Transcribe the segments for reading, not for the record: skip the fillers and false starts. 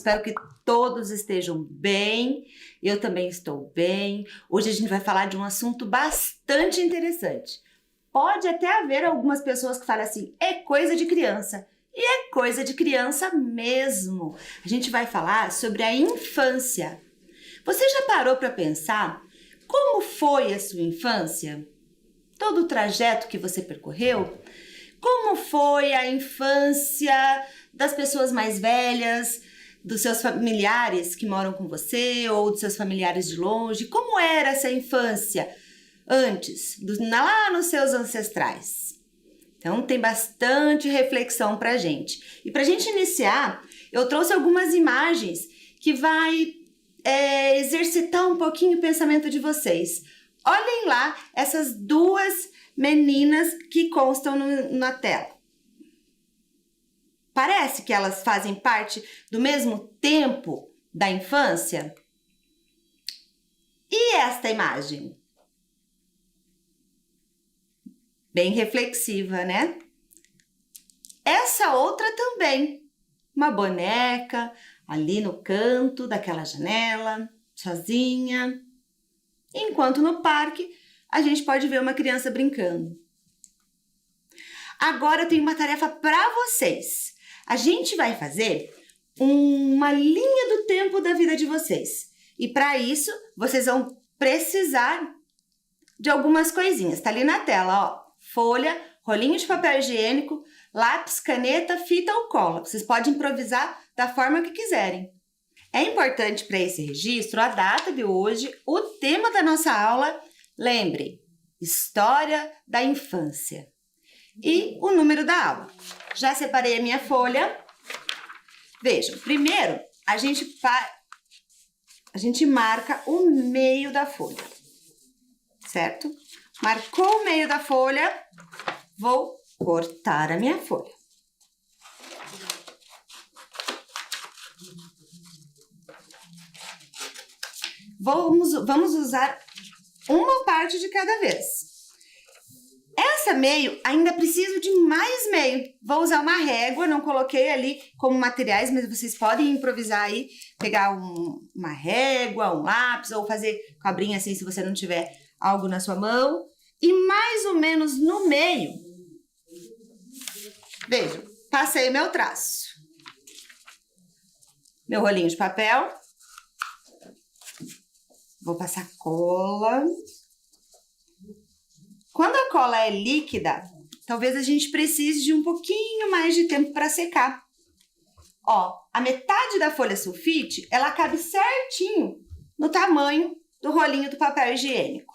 Espero que todos estejam bem. Eu também estou bem. Hoje a gente vai falar de um assunto bastante interessante. Pode até haver algumas pessoas que falam assim, é coisa de criança. E é coisa de criança mesmo. A gente vai falar sobre a infância. Você já parou para pensar como foi a sua infância? Todo o trajeto que você percorreu? Como foi a infância das pessoas mais velhas, dos seus familiares que moram com você ou dos seus familiares de longe? Como era essa infância antes, lá nos seus ancestrais? Então tem bastante reflexão pra gente. E pra gente iniciar, eu trouxe algumas imagens que vai exercitar um pouquinho o pensamento de vocês. Olhem lá essas duas meninas que constam na tela. Parece que elas fazem parte do mesmo tempo da infância? E esta imagem? Bem reflexiva, né? Essa outra também. Uma boneca ali no canto daquela janela, sozinha. Enquanto no parque a gente pode ver uma criança brincando. Agora eu tenho uma tarefa para vocês. A gente vai fazer uma linha do tempo da vida de vocês. E para isso, vocês vão precisar de algumas coisinhas. Tá ali na tela, ó. Folha, rolinho de papel higiênico, lápis, caneta, fita ou cola. Vocês podem improvisar da forma que quiserem. É importante para esse registro a data de hoje, o tema da nossa aula, lembre, História da Infância. E o número da aula. Já separei a minha folha. Vejam, primeiro a gente marca o meio da folha, certo? Marcou o meio da folha, vou cortar a minha folha. Vamos usar uma parte de cada vez. Essa meio, ainda preciso de mais meio. Vou usar uma régua, não coloquei ali como materiais, mas vocês podem improvisar aí, pegar uma régua, um lápis, ou fazer cobrinha assim, se você não tiver algo na sua mão. E mais ou menos no meio, vejam, passei meu traço. Meu rolinho de papel. Vou passar cola. Quando a cola é líquida, talvez a gente precise de um pouquinho mais de tempo para secar. Ó, a metade da folha sulfite, ela cabe certinho no tamanho do rolinho do papel higiênico.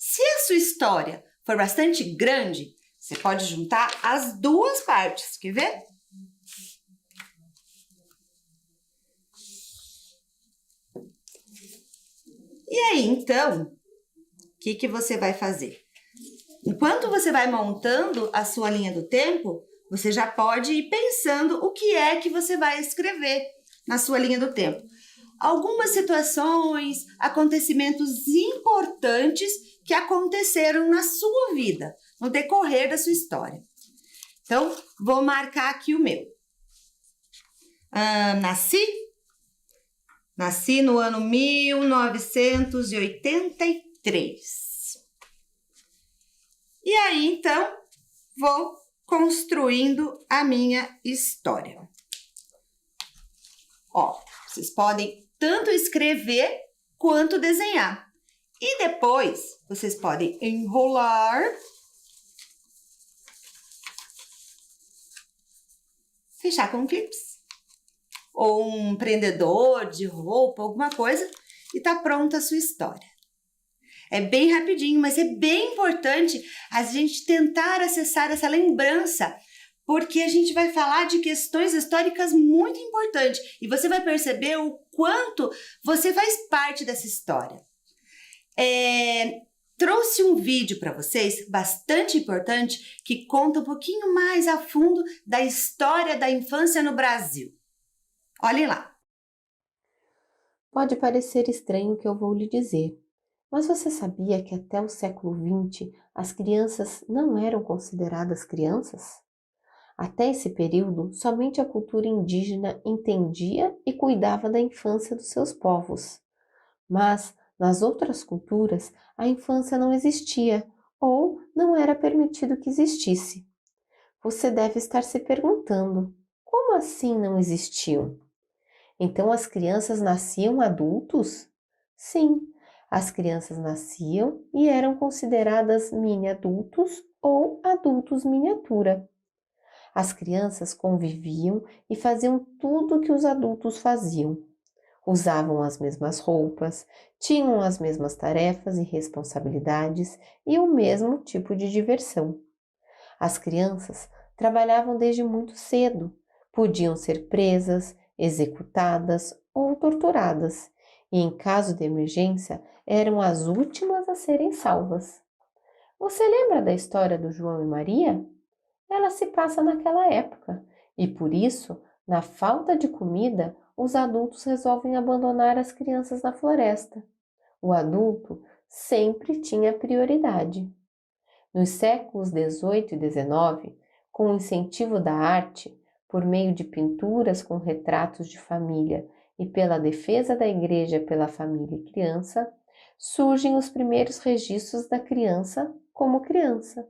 Se a sua história for bastante grande, você pode juntar as duas partes, quer ver? E aí, então, o que você vai fazer? Enquanto você vai montando a sua linha do tempo, você já pode ir pensando o que é que você vai escrever na sua linha do tempo. Algumas situações, acontecimentos importantes que aconteceram na sua vida, no decorrer da sua história. Então, vou marcar aqui o meu. Nasci no ano 1983. E aí, então, vou construindo a minha história. Ó, vocês podem tanto escrever quanto desenhar. E depois, vocês podem enrolar, fechar com clips, ou um prendedor de roupa, alguma coisa, e tá pronta a sua história. É bem rapidinho, mas é bem importante a gente tentar acessar essa lembrança, porque a gente vai falar de questões históricas muito importantes e você vai perceber o quanto você faz parte dessa história. Trouxe um vídeo para vocês bastante importante que conta um pouquinho mais a fundo da história da infância no Brasil. Olhem lá. Pode parecer estranho o que eu vou lhe dizer, mas você sabia que até o século XX as crianças não eram consideradas crianças? Até esse período, somente a cultura indígena entendia e cuidava da infância dos seus povos. Mas, nas outras culturas, a infância não existia ou não era permitido que existisse. Você deve estar se perguntando: como assim não existiam? Então as crianças nasciam adultos? Sim, as crianças nasciam e eram consideradas mini-adultos ou adultos miniatura. As crianças conviviam e faziam tudo o que os adultos faziam. Usavam as mesmas roupas, tinham as mesmas tarefas e responsabilidades e o mesmo tipo de diversão. As crianças trabalhavam desde muito cedo, podiam ser presas, executadas ou torturadas, e em caso de emergência eram as últimas a serem salvas. Você lembra da história do João e Maria? Ela se passa naquela época, e por isso, na falta de comida, os adultos resolvem abandonar as crianças na floresta. O adulto sempre tinha prioridade. Nos séculos XVIII e XIX, com o incentivo da arte, por meio de pinturas com retratos de família e pela defesa da igreja pela família e criança, surgem os primeiros registros da criança como criança.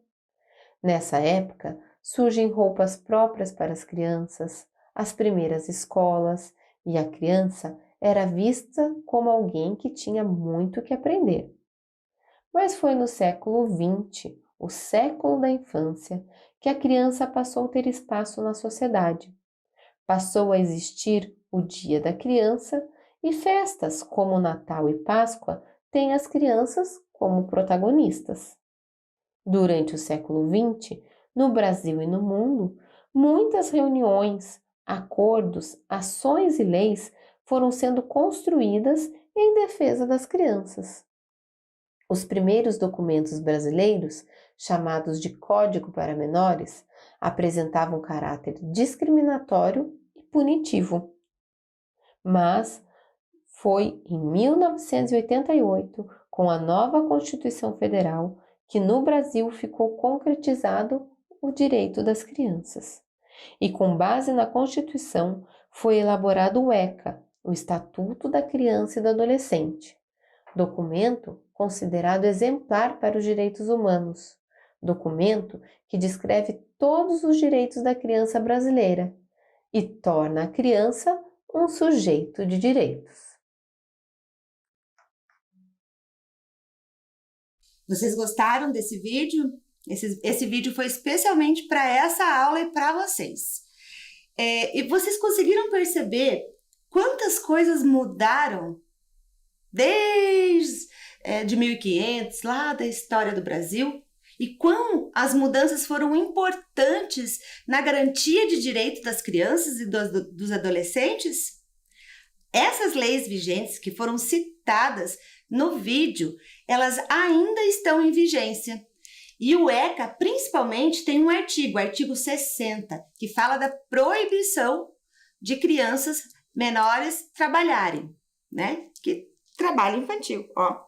Nessa época, surgem roupas próprias para as crianças, as primeiras escolas, e a criança era vista como alguém que tinha muito que aprender. Mas foi no século XX, o século da infância, que a criança passou a ter espaço na sociedade. Passou a existir o Dia da Criança e festas como Natal e Páscoa têm as crianças como protagonistas. Durante o século XX, no Brasil e no mundo, muitas reuniões, acordos, ações e leis foram sendo construídas em defesa das crianças. Os primeiros documentos brasileiros, chamados de Código para Menores, apresentavam caráter discriminatório e punitivo. Mas foi em 1988, com a nova Constituição Federal, que no Brasil ficou concretizado o direito das crianças. E com base na Constituição foi elaborado o ECA, o Estatuto da Criança e do Adolescente, documento considerado exemplar para os direitos humanos, documento que descreve todos os direitos da criança brasileira e torna a criança um sujeito de direitos. Vocês gostaram desse vídeo? Esse vídeo foi especialmente para essa aula e para vocês. E vocês conseguiram perceber quantas coisas mudaram desde de 1500, lá da história do Brasil? E quão as mudanças foram importantes na garantia de direito das crianças e dos adolescentes? Essas leis vigentes que foram citadas no vídeo, elas ainda estão em vigência. E o ECA, principalmente, tem um artigo, o artigo 60, que fala da proibição de crianças menores trabalharem, né? Que trabalho infantil, ó.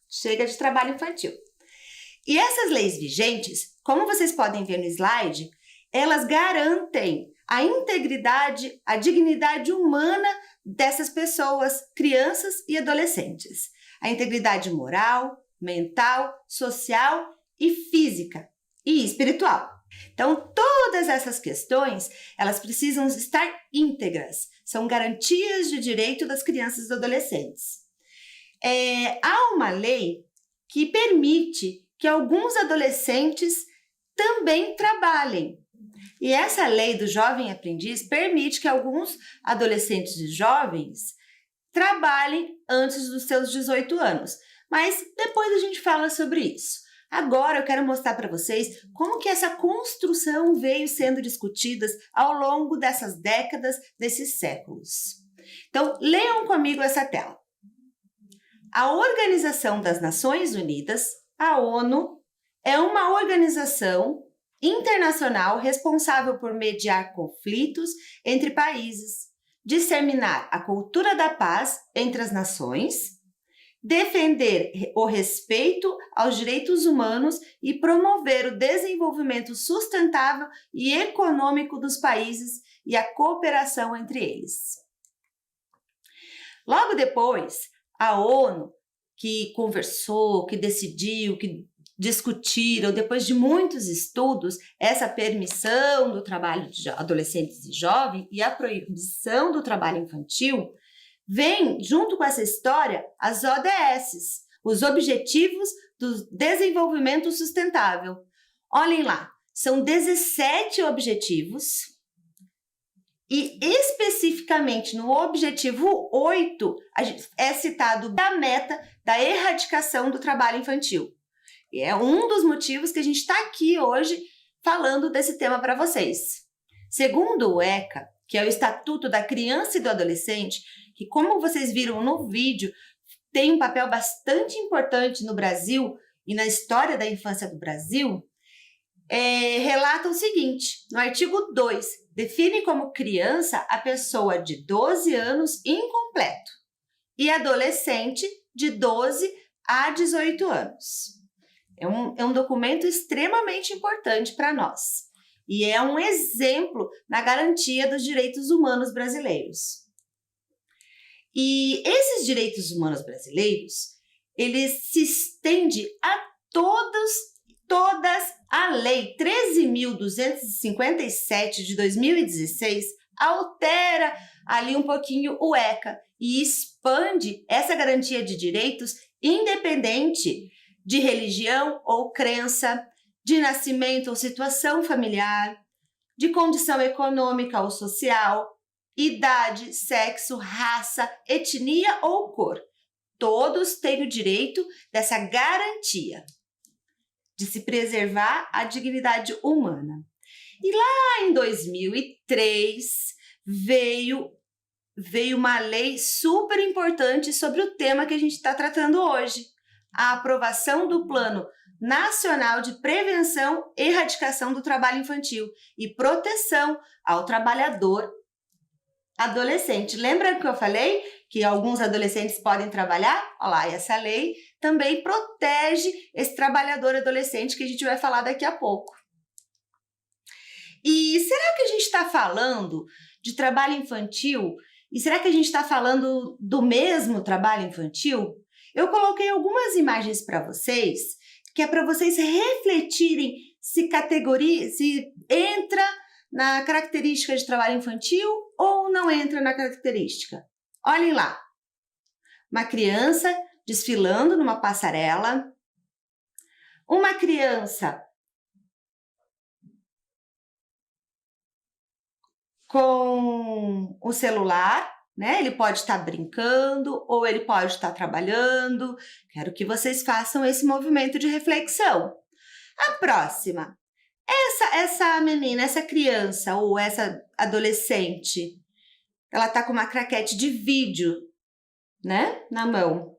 Chega de trabalho infantil. E essas leis vigentes, como vocês podem ver no slide, elas garantem a integridade, a dignidade humana dessas pessoas, crianças e adolescentes. A integridade moral, mental, social e física e espiritual. Então, todas essas questões, elas precisam estar íntegras. São garantias de direito das crianças e adolescentes. Há uma lei que permite que alguns adolescentes também trabalhem. E essa lei do jovem aprendiz permite que alguns adolescentes e jovens trabalhem antes dos seus 18 anos. Mas depois a gente fala sobre isso. Agora eu quero mostrar para vocês como que essa construção veio sendo discutida ao longo dessas décadas, desses séculos. Então, leiam comigo essa tela. A Organização das Nações Unidas, a ONU, é uma organização internacional responsável por mediar conflitos entre países, disseminar a cultura da paz entre as nações, defender o respeito aos direitos humanos e promover o desenvolvimento sustentável e econômico dos países e a cooperação entre eles. Logo depois, a ONU, que conversou, que decidiu, que discutiram, depois de muitos estudos, essa permissão do trabalho de adolescentes e jovens e a proibição do trabalho infantil, vem, junto com essa história, as ODS, os Objetivos do Desenvolvimento Sustentável. Olhem lá, são 17 objetivos e especificamente no objetivo 8 é citado a meta da erradicação do trabalho infantil. E é um dos motivos que a gente está aqui hoje falando desse tema para vocês. Segundo o ECA, que é o Estatuto da Criança e do Adolescente, que, como vocês viram no vídeo, tem um papel bastante importante no Brasil e na história da infância do Brasil, relata o seguinte: no artigo 2, define como criança a pessoa de 12 anos incompleto e adolescente de 12 a 18 anos. É um documento extremamente importante para nós e é um exemplo na garantia dos direitos humanos brasileiros. E esses direitos humanos brasileiros, eles se estendem a todas a Lei 13.257 de 2016 altera ali um pouquinho o ECA e expande essa garantia de direitos independente de religião ou crença, de nascimento ou situação familiar, de condição econômica ou social, idade, sexo, raça, etnia ou cor. Todos têm o direito dessa garantia de se preservar a dignidade humana. E lá em 2003 veio uma lei super importante sobre o tema que a gente está tratando hoje, a aprovação do Plano Nacional de Prevenção e Erradicação do Trabalho Infantil e Proteção ao Trabalhador Adolescente. Lembra que eu falei que alguns adolescentes podem trabalhar? Olha lá, essa lei também protege esse trabalhador adolescente que a gente vai falar daqui a pouco. E será que a gente está falando de trabalho infantil? E será que a gente está falando do mesmo trabalho infantil? Eu coloquei algumas imagens para vocês, que é para vocês refletirem se entra na característica de trabalho infantil ou não entra na característica. Olhem lá, uma criança desfilando numa passarela, uma criança com o celular, né? Ele pode estar brincando ou ele pode estar trabalhando. Quero que vocês façam esse movimento de reflexão. A próxima. Essa menina, essa criança ou essa adolescente, ela tá com uma craquete de vídeo, né? Na mão.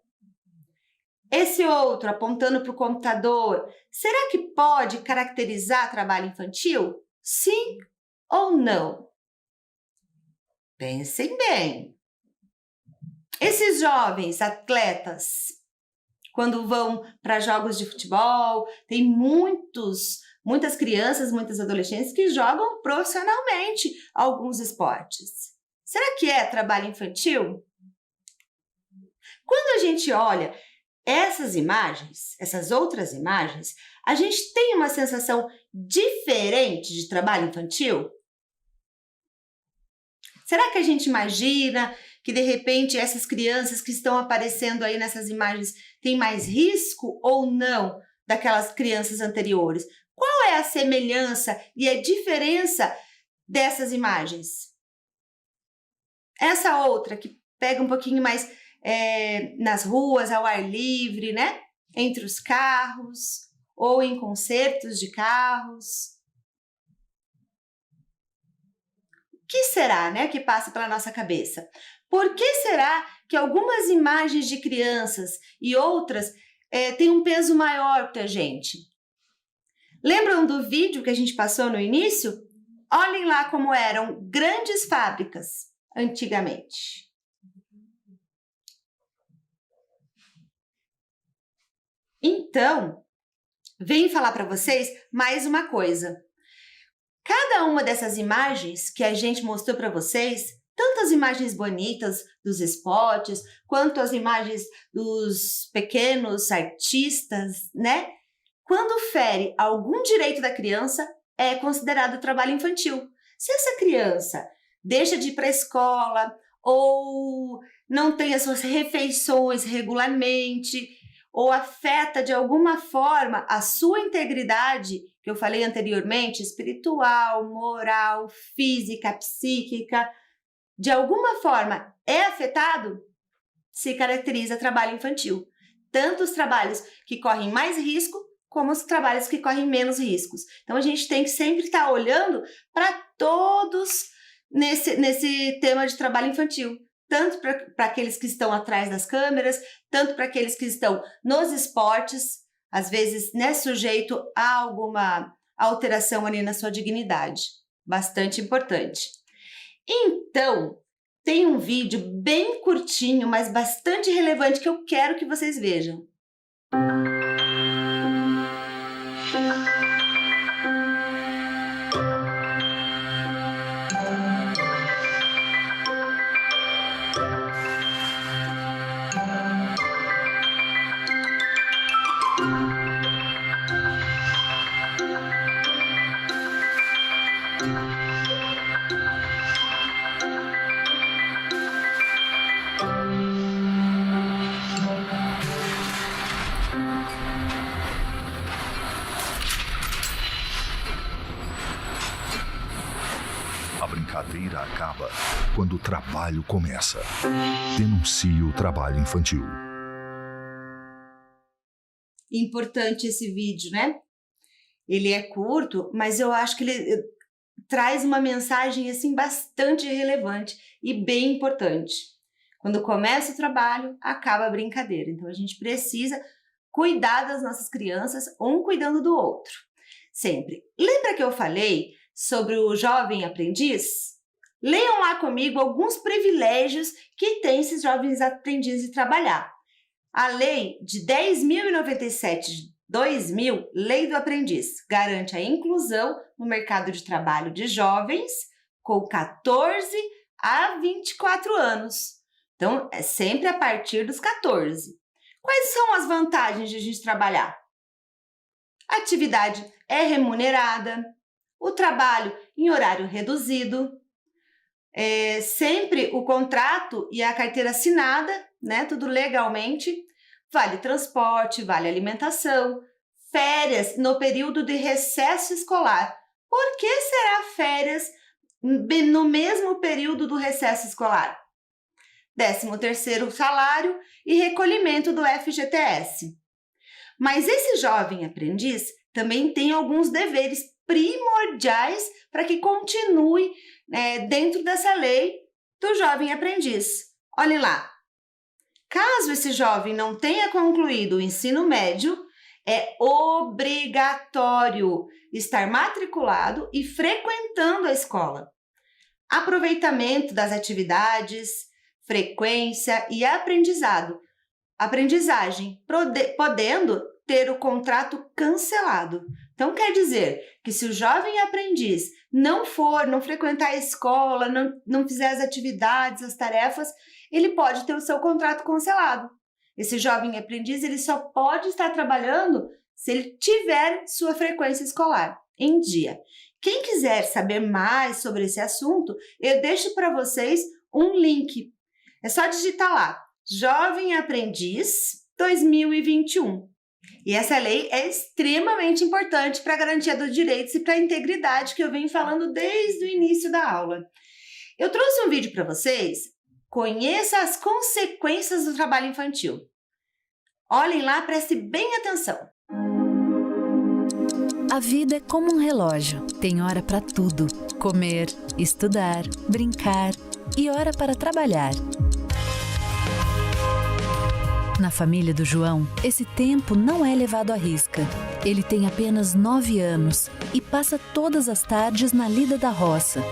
Esse outro apontando para o computador, será que pode caracterizar trabalho infantil? Sim ou não? Pensem bem. Esses jovens atletas, quando vão para jogos de futebol, tem muitas crianças, muitos adolescentes que jogam profissionalmente alguns esportes. Será que é trabalho infantil? Quando a gente olha essas imagens, essas outras imagens, a gente tem uma sensação diferente de trabalho infantil? Será que a gente imagina que, de repente, essas crianças que estão aparecendo aí nessas imagens têm mais risco ou não daquelas crianças anteriores? Qual é a semelhança e a diferença dessas imagens? Essa outra, que pega um pouquinho mais nas ruas, ao ar livre, né? Entre os carros ou em concertos de carros. O que será, né, que passa pela nossa cabeça? Por que será que algumas imagens de crianças e outras têm um peso maior para a gente? Lembram do vídeo que a gente passou no início? Olhem lá como eram grandes fábricas antigamente. Então, venho falar para vocês mais uma coisa. Cada uma dessas imagens que a gente mostrou para vocês, tanto as imagens bonitas dos spots, quanto as imagens dos pequenos artistas, né? Quando fere algum direito da criança, é considerado trabalho infantil. Se essa criança deixa de ir para a escola ou não tem as suas refeições regularmente ou afeta de alguma forma a sua integridade, que eu falei anteriormente, espiritual, moral, física, psíquica, de alguma forma é afetado, se caracteriza trabalho infantil. Tanto os trabalhos que correm mais risco, como os trabalhos que correm menos riscos. Então, a gente tem que sempre estar olhando para todos nesse tema de trabalho infantil. Tanto para aqueles que estão atrás das câmeras, tanto para aqueles que estão nos esportes, às vezes, né, sujeito a alguma alteração ali na sua dignidade. Bastante importante. Então, tem um vídeo bem curtinho, mas bastante relevante que eu quero que vocês vejam. A brincadeira acaba quando o trabalho começa. Denuncie o trabalho infantil. Importante esse vídeo, né? Ele é curto, mas eu acho que ele traz uma mensagem assim bastante relevante e bem importante. Quando começa o trabalho, acaba a brincadeira. Então a gente precisa cuidar das nossas crianças, um cuidando do outro. Sempre. Lembra que eu falei sobre o jovem aprendiz? Leiam lá comigo alguns privilégios que tem esses jovens aprendizes de trabalhar. A lei de 10.097 de 2000, Lei do Aprendiz, garante a inclusão no mercado de trabalho de jovens com 14 a 24 anos. Então, é sempre a partir dos 14. Quais são as vantagens de a gente trabalhar? A atividade é remunerada, o trabalho em horário reduzido, sempre o contrato e a carteira assinada, né, tudo legalmente, vale transporte, vale alimentação, férias no período de recesso escolar. Por que será férias no mesmo período do recesso escolar? 13º salário e recolhimento do FGTS. Mas esse jovem aprendiz também tem alguns deveres primordiais para que continue dentro dessa lei do jovem aprendiz. Olhem lá. Caso esse jovem não tenha concluído o ensino médio, é obrigatório estar matriculado e frequentando a escola. Aproveitamento das atividades, frequência e aprendizagem, podendo ter o contrato cancelado. Então, quer dizer que se o jovem aprendiz não frequentar a escola, não fizer as atividades, as tarefas, ele pode ter o seu contrato cancelado. Esse jovem aprendiz, ele só pode estar trabalhando se ele tiver sua frequência escolar em dia. Quem quiser saber mais sobre esse assunto, eu deixo para vocês um link. É só digitar lá, Jovem Aprendiz 2021. E essa lei é extremamente importante para a garantia dos direitos e para a integridade que eu venho falando desde o início da aula. Eu trouxe um vídeo para vocês. Conheça as consequências do trabalho infantil. Olhem lá, prestem bem atenção. A vida é como um relógio. Tem hora para tudo. Comer, estudar, brincar e hora para trabalhar. Na família do João, esse tempo não é levado à risca. Ele tem apenas 9 anos e passa todas as tardes na lida da roça.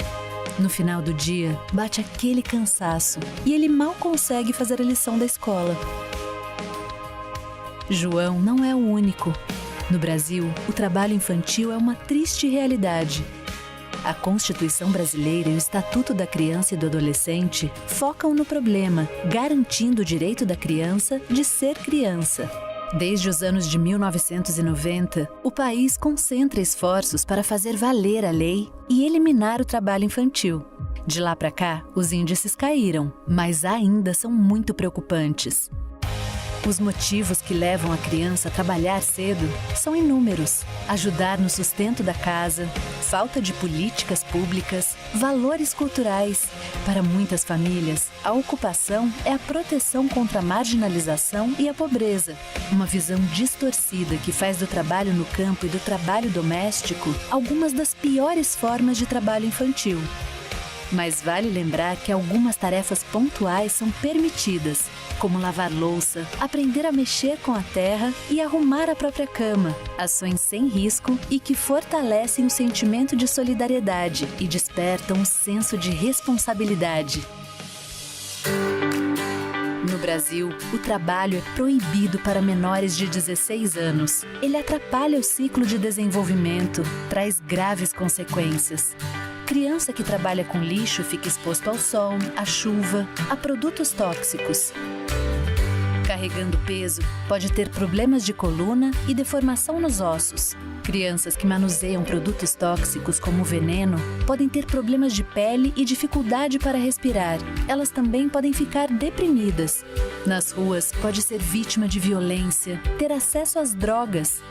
No final do dia, bate aquele cansaço e ele mal consegue fazer a lição da escola. João não é o único. No Brasil, o trabalho infantil é uma triste realidade. A Constituição Brasileira e o Estatuto da Criança e do Adolescente focam no problema, garantindo o direito da criança de ser criança. Desde os anos de 1990, o país concentra esforços para fazer valer a lei e eliminar o trabalho infantil. De lá para cá, os índices caíram, mas ainda são muito preocupantes. Os motivos que levam a criança a trabalhar cedo são inúmeros: ajudar no sustento da casa, falta de políticas públicas, valores culturais. Para muitas famílias, a ocupação é a proteção contra a marginalização e a pobreza. Uma visão distorcida que faz do trabalho no campo e do trabalho doméstico algumas das piores formas de trabalho infantil. Mas vale lembrar que algumas tarefas pontuais são permitidas, como lavar louça, aprender a mexer com a terra e arrumar a própria cama. Ações sem risco e que fortalecem o sentimento de solidariedade e despertam um senso de responsabilidade. No Brasil, o trabalho é proibido para menores de 16 anos. Ele atrapalha o ciclo de desenvolvimento, traz graves consequências. Criança que trabalha com lixo fica exposto ao sol, à chuva, a produtos tóxicos. Carregando peso, pode ter problemas de coluna e deformação nos ossos. Crianças que manuseiam produtos tóxicos como veneno podem ter problemas de pele e dificuldade para respirar. Elas também podem ficar deprimidas. Nas ruas, pode ser vítima de violência, ter acesso às drogas.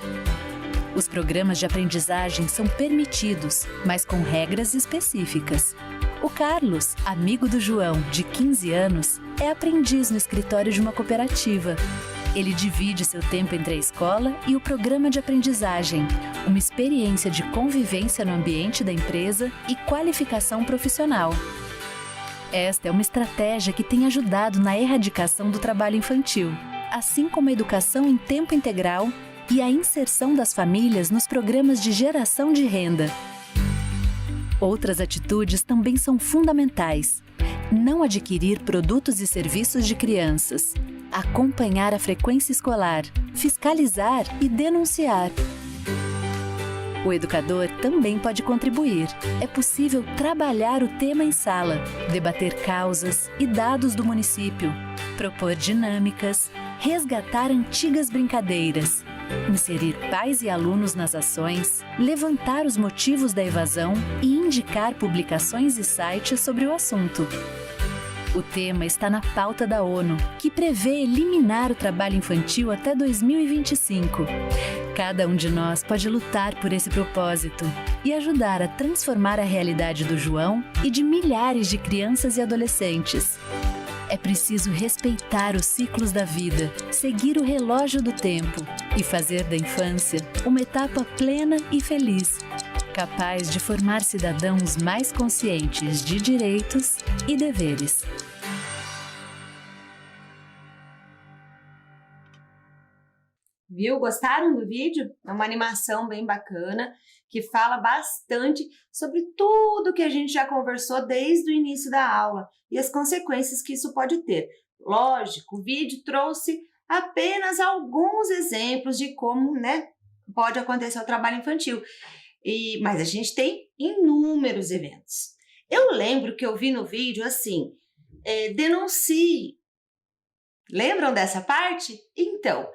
Os programas de aprendizagem são permitidos, mas com regras específicas. O Carlos, amigo do João, de 15 anos, é aprendiz no escritório de uma cooperativa. Ele divide seu tempo entre a escola e o programa de aprendizagem, uma experiência de convivência no ambiente da empresa e qualificação profissional. Esta é uma estratégia que tem ajudado na erradicação do trabalho infantil, assim como a educação em tempo integral e a inserção das famílias nos programas de geração de renda. Outras atitudes também são fundamentais. Não adquirir produtos e serviços de crianças, acompanhar a frequência escolar, fiscalizar e denunciar. O educador também pode contribuir. É possível trabalhar o tema em sala, debater causas e dados do município, propor dinâmicas, resgatar antigas brincadeiras, inserir pais e alunos nas ações, levantar os motivos da evasão e indicar publicações e sites sobre o assunto. O tema está na pauta da ONU, que prevê eliminar o trabalho infantil até 2025. Cada um de nós pode lutar por esse propósito e ajudar a transformar a realidade do João e de milhares de crianças e adolescentes. É preciso respeitar os ciclos da vida, seguir o relógio do tempo e fazer da infância uma etapa plena e feliz, capaz de formar cidadãos mais conscientes de direitos e deveres. Viu? Gostaram do vídeo? É uma animação bem bacana que fala bastante sobre tudo que a gente já conversou desde o início da aula e as consequências que isso pode ter. Lógico, o vídeo trouxe apenas alguns exemplos de como, pode acontecer o trabalho infantil. Mas a gente tem inúmeros eventos. Eu lembro que eu vi no vídeo assim, denuncie. Lembram dessa parte? Então,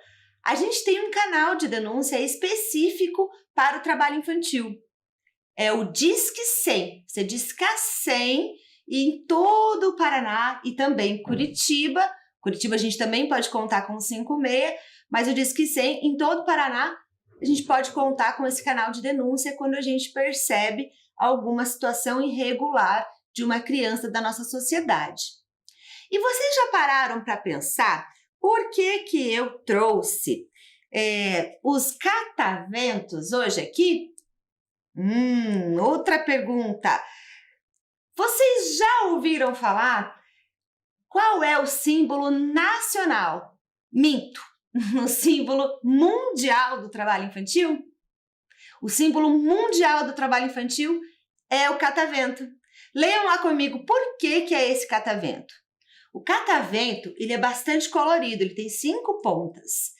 a gente tem um canal de denúncia específico para o trabalho infantil. É o Disque 100. Você disca 100 e em todo o Paraná e também Curitiba. Curitiba a gente também pode contar com 56, mas o Disque 100 em todo o Paraná a gente pode contar com esse canal de denúncia quando a gente percebe alguma situação irregular de uma criança da nossa sociedade. E vocês já pararam para pensar por que que eu trouxe os cataventos hoje aqui? Outra pergunta. Vocês já ouviram falar qual é o símbolo nacional? Minto. O símbolo mundial do trabalho infantil? O símbolo mundial do trabalho infantil é o catavento. Leiam lá comigo por que que é esse catavento. O catavento, ele é bastante colorido, ele tem 5 pontas.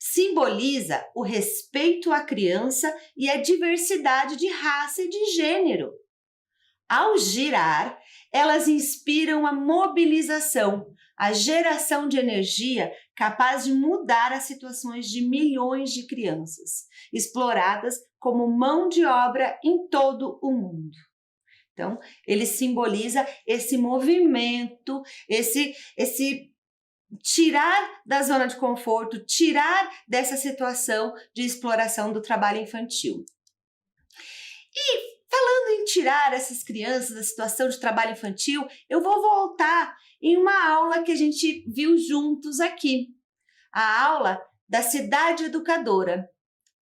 simboliza o respeito à criança e a diversidade de raça e de gênero. Ao girar, elas inspiram a mobilização, a geração de energia capaz de mudar as situações de milhões de crianças, exploradas como mão de obra em todo o mundo. Então, ele simboliza esse movimento, esse tirar da zona de conforto, tirar dessa situação de exploração do trabalho infantil. E falando em tirar essas crianças da situação de trabalho infantil, eu vou voltar em uma aula que a gente viu juntos aqui. A aula da Cidade Educadora.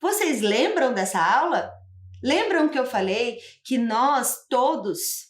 Vocês lembram dessa aula? Lembram que eu falei que nós todos,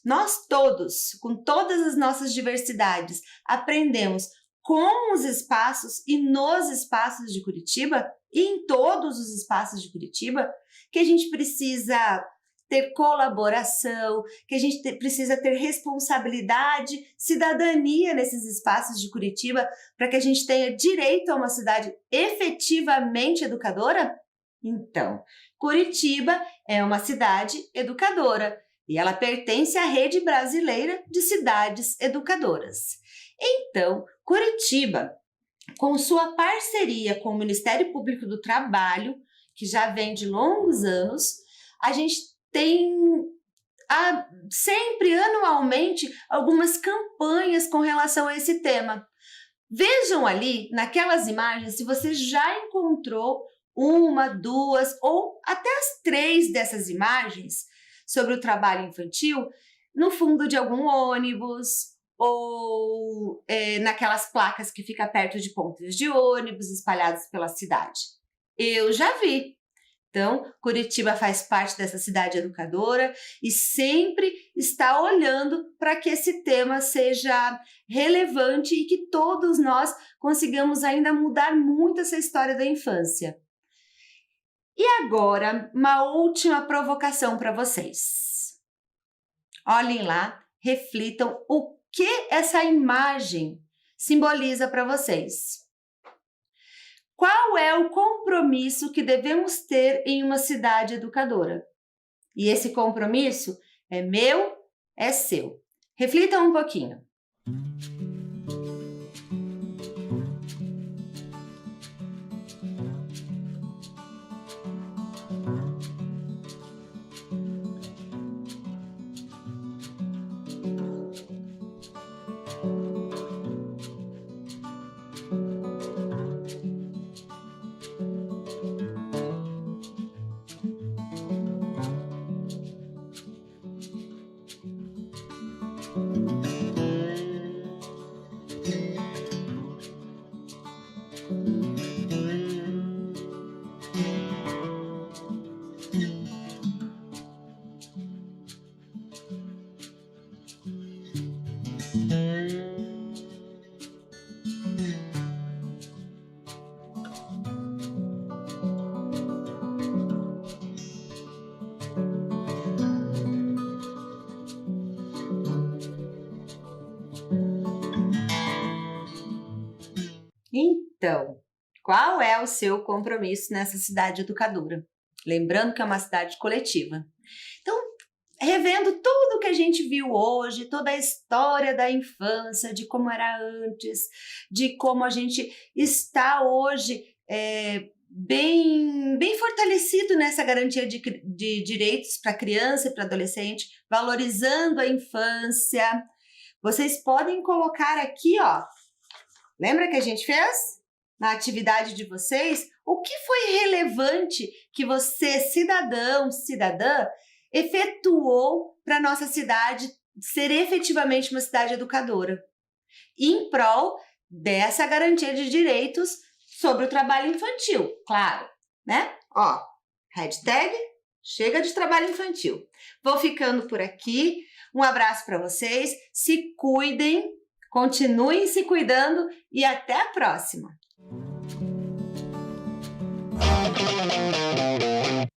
com todas as nossas diversidades, aprendemos com os espaços e nos espaços de Curitiba, e em todos os espaços de Curitiba, que a gente precisa ter colaboração, que a gente precisa ter responsabilidade, cidadania nesses espaços de Curitiba, para que a gente tenha direito a uma cidade efetivamente educadora? Então, Curitiba é uma cidade educadora e ela pertence à Rede Brasileira de Cidades Educadoras. Então, Curitiba, com sua parceria com o Ministério Público do Trabalho, que já vem de longos anos, a gente tem sempre, anualmente, algumas campanhas com relação a esse tema. Vejam ali, naquelas imagens, se você já encontrou uma, duas ou até as 3 dessas imagens sobre o trabalho infantil no fundo de algum ônibus ou naquelas placas que ficam perto de pontos de ônibus espalhados pela cidade. Eu já vi. Então, Curitiba faz parte dessa cidade educadora e sempre está olhando para que esse tema seja relevante e que todos nós consigamos ainda mudar muito essa história da infância. E agora, uma última provocação para vocês. Olhem lá, reflitam o que essa imagem simboliza para vocês. Qual é o compromisso que devemos ter em uma cidade educadora? E esse compromisso é meu, é seu. Reflitam um pouquinho. Então, qual é o seu compromisso nessa cidade educadora? Lembrando que é uma cidade coletiva. Então, revendo tudo que a gente viu hoje, toda a história da infância, de como era antes, de como a gente está hoje bem fortalecido nessa garantia de direitos para criança e para adolescente, valorizando a infância. Vocês podem colocar aqui, ó, lembra que a gente fez? Na atividade de vocês, o que foi relevante que você, cidadão, cidadã, efetuou para a nossa cidade ser efetivamente uma cidade educadora, em prol dessa garantia de direitos sobre o trabalho infantil, claro, né? Ó, hashtag chega de trabalho infantil. Vou ficando por aqui, um abraço para vocês, se cuidem, continuem se cuidando e até a próxima!